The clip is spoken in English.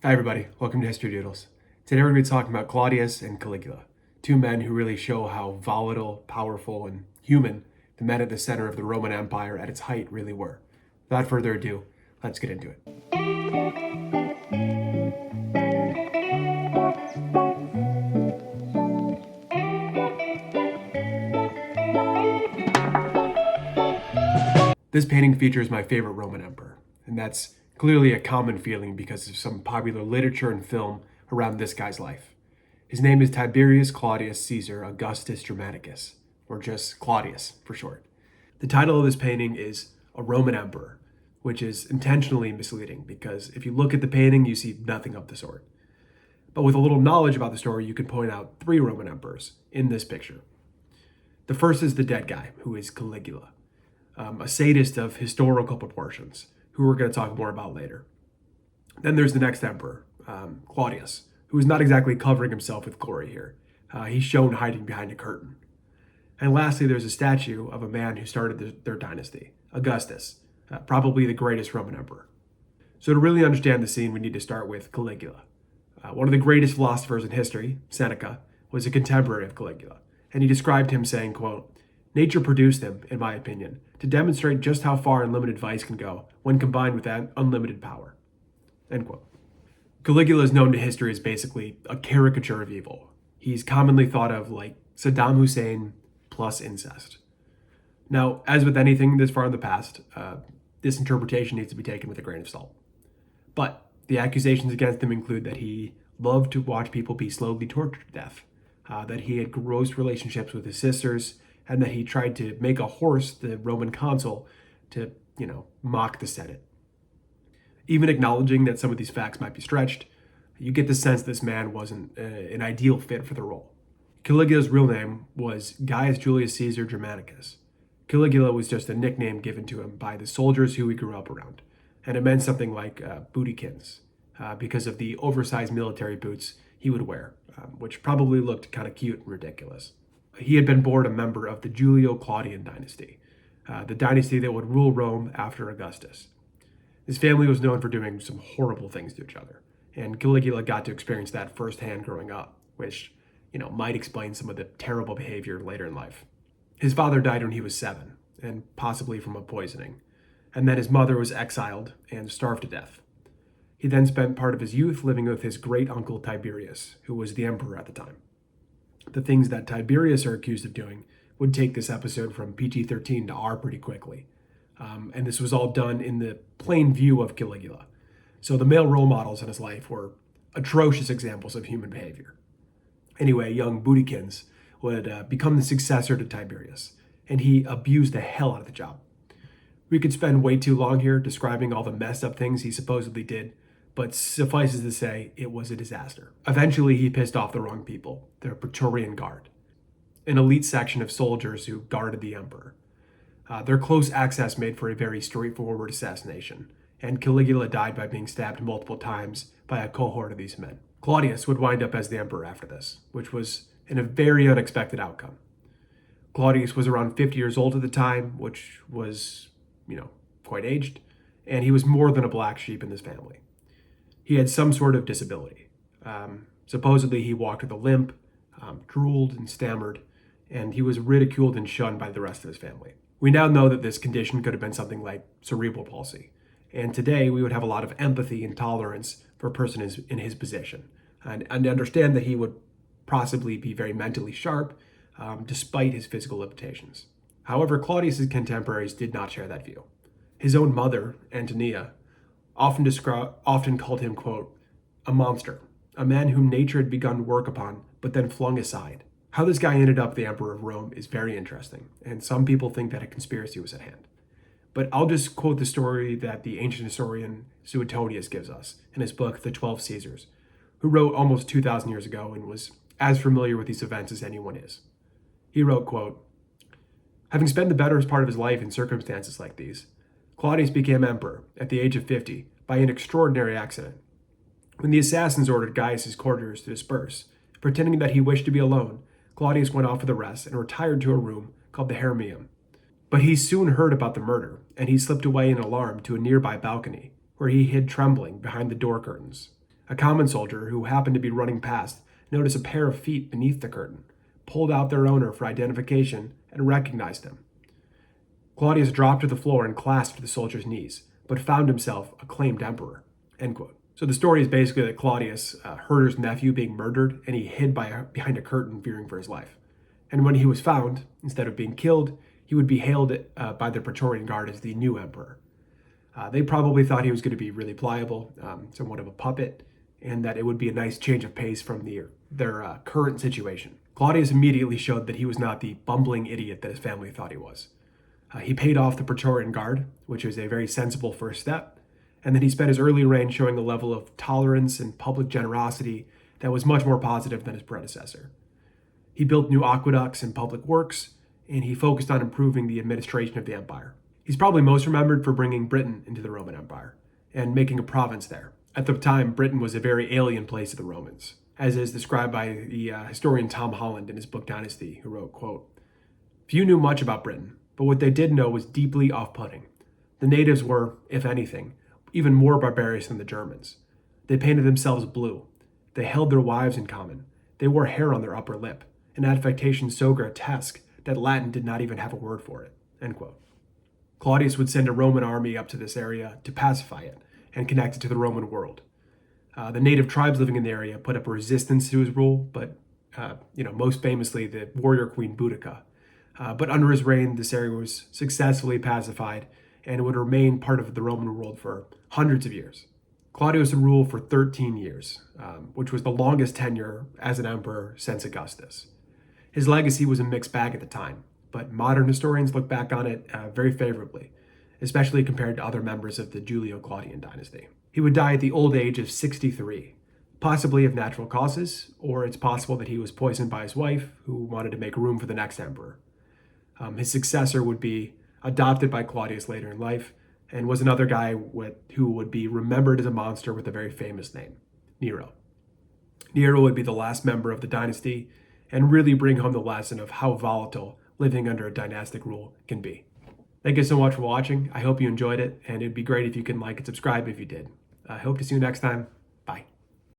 Hi everybody, welcome to History Doodles. Today we're going to be talking about Claudius and Caligula, two men who really show how volatile, powerful, and human the men at the center of the Roman Empire at its height really were. Without further ado, let's get into it. This painting features my favorite Roman emperor, and that's clearly a common feeling because of some popular literature and film around this guy's life. His name is Tiberius Claudius Caesar Augustus Germanicus, or just Claudius for short. The title of this painting is A Roman Emperor, which is intentionally misleading because if you look at the painting, you see nothing of the sort. But with a little knowledge about the story, you can point out three Roman emperors in this picture. The first is the dead guy, who is Caligula, a sadist of historical proportions, who we're going to talk more about later. Then there's the next emperor, Claudius, who is not exactly covering himself with glory here. He's shown hiding behind a curtain. And lastly, there's a statue of a man who started their dynasty, Augustus, probably the greatest Roman emperor. So to really understand the scene, we need to start with Caligula. One of the greatest philosophers in history, Seneca, was a contemporary of Caligula, and he described him saying, quote, "Nature produced him, in my opinion, to demonstrate just how far unlimited vice can go when combined with that unlimited power." End quote. Caligula is known to history as basically a caricature of evil. He's commonly thought of like Saddam Hussein plus incest. Now, as with anything this far in the past, this interpretation needs to be taken with a grain of salt. But the accusations against him include that he loved to watch people be slowly tortured to death, that he had gross relationships with his sisters, and that he tried to make a horse the Roman consul to, mock the Senate. Even acknowledging that some of these facts might be stretched, you get the sense this man wasn't an ideal fit for the role. Caligula's real name was Gaius Julius Caesar Germanicus. Caligula was just a nickname given to him by the soldiers who he grew up around, and it meant something like bootykins, because of the oversized military boots he would wear, which probably looked kind of cute and ridiculous. He had been born a member of the Julio-Claudian dynasty, the dynasty that would rule Rome after Augustus. His family was known for doing some horrible things to each other, and Caligula got to experience that firsthand growing up, which, might explain some of the terrible behavior later in life. His father died when he was 7, and possibly from a poisoning, and then his mother was exiled and starved to death. He then spent part of his youth living with his great-uncle Tiberius, who was the emperor at the time. The things that Tiberius are accused of doing would take this episode from PG-13 to R pretty quickly. And this was all done in the plain view of Caligula. So the male role models in his life were atrocious examples of human behavior. Anyway, young bootykins would become the successor to Tiberius, and he abused the hell out of the job. We could spend way too long here describing all the messed up things he supposedly did, but suffices to say, it was a disaster. Eventually, he pissed off the wrong people, the Praetorian Guard, an elite section of soldiers who guarded the emperor. Their close access made for a very straightforward assassination, and Caligula died by being stabbed multiple times by a cohort of these men. Claudius would wind up as the emperor after this, which was a very unexpected outcome. Claudius was around 50 years old at the time, which was, quite aged, and he was more than a black sheep in this family. He had some sort of disability. Supposedly he walked with a limp, drooled and stammered, and he was ridiculed and shunned by the rest of his family. We now know that this condition could have been something like cerebral palsy, and today we would have a lot of empathy and tolerance for a person in his position, and understand that he would possibly be very mentally sharp, despite his physical limitations. However, Claudius's contemporaries did not share that view. His own mother, Antonia, often called him, quote, a monster, a man whom nature had begun work upon, but then flung aside. How this guy ended up the emperor of Rome is very interesting, and some people think that a conspiracy was at hand. But I'll just quote the story that the ancient historian Suetonius gives us in his book, The 12 Caesars, who wrote almost 2,000 years ago and was as familiar with these events as anyone is. He wrote, quote, "Having spent the better part of his life in circumstances like these, Claudius became emperor at the age of 50 by an extraordinary accident. When the assassins ordered Gaius's courtiers to disperse, pretending that he wished to be alone, Claudius went off with the rest and retired to a room called the Hermaeum. But he soon heard about the murder, and he slipped away in alarm to a nearby balcony, where he hid trembling behind the door curtains. A common soldier who happened to be running past noticed a pair of feet beneath the curtain, pulled out their owner for identification, and recognized him. Claudius dropped to the floor and clasped the soldier's knees, but found himself acclaimed emperor. End quote. So the story is basically that Claudius heard his nephew being murdered, and he hid behind a curtain fearing for his life. And when he was found, instead of being killed, he would be hailed by the Praetorian Guard as the new emperor. They probably thought he was going to be really pliable, somewhat of a puppet, and that it would be a nice change of pace from their current situation. Claudius immediately showed that he was not the bumbling idiot that his family thought he was. He paid off the Praetorian Guard, which is a very sensible first step, and then he spent his early reign showing a level of tolerance and public generosity that was much more positive than his predecessor. He built new aqueducts and public works, and he focused on improving the administration of the empire. He's probably most remembered for bringing Britain into the Roman Empire and making a province there. At the time, Britain was a very alien place to the Romans, as is described by the historian Tom Holland in his book Dynasty, who wrote, quote, "Few knew much about Britain, but what they did know was deeply off-putting. The natives were, if anything, even more barbarous than the Germans. They painted themselves blue. They held their wives in common. They wore hair on their upper lip, an affectation so grotesque that Latin did not even have a word for it." End quote. Claudius would send a Roman army up to this area to pacify it and connect it to the Roman world. The native tribes living in the area put up a resistance to his rule, but most famously the warrior queen Boudica. But under his reign, this area was successfully pacified and would remain part of the Roman world for hundreds of years. Claudius would rule for 13 years, which was the longest tenure as an emperor since Augustus. His legacy was a mixed bag at the time, but modern historians look back on it very favorably, especially compared to other members of the Julio-Claudian dynasty. He would die at the old age of 63, possibly of natural causes, or it's possible that he was poisoned by his wife, who wanted to make room for the next emperor. His successor would be adopted by Claudius later in life, and was another guy who would be remembered as a monster with a very famous name, Nero. Nero would be the last member of the dynasty and really bring home the lesson of how volatile living under a dynastic rule can be. Thank you so much for watching. I hope you enjoyed it, and it'd be great if you can like and subscribe if you did. I hope to see you next time.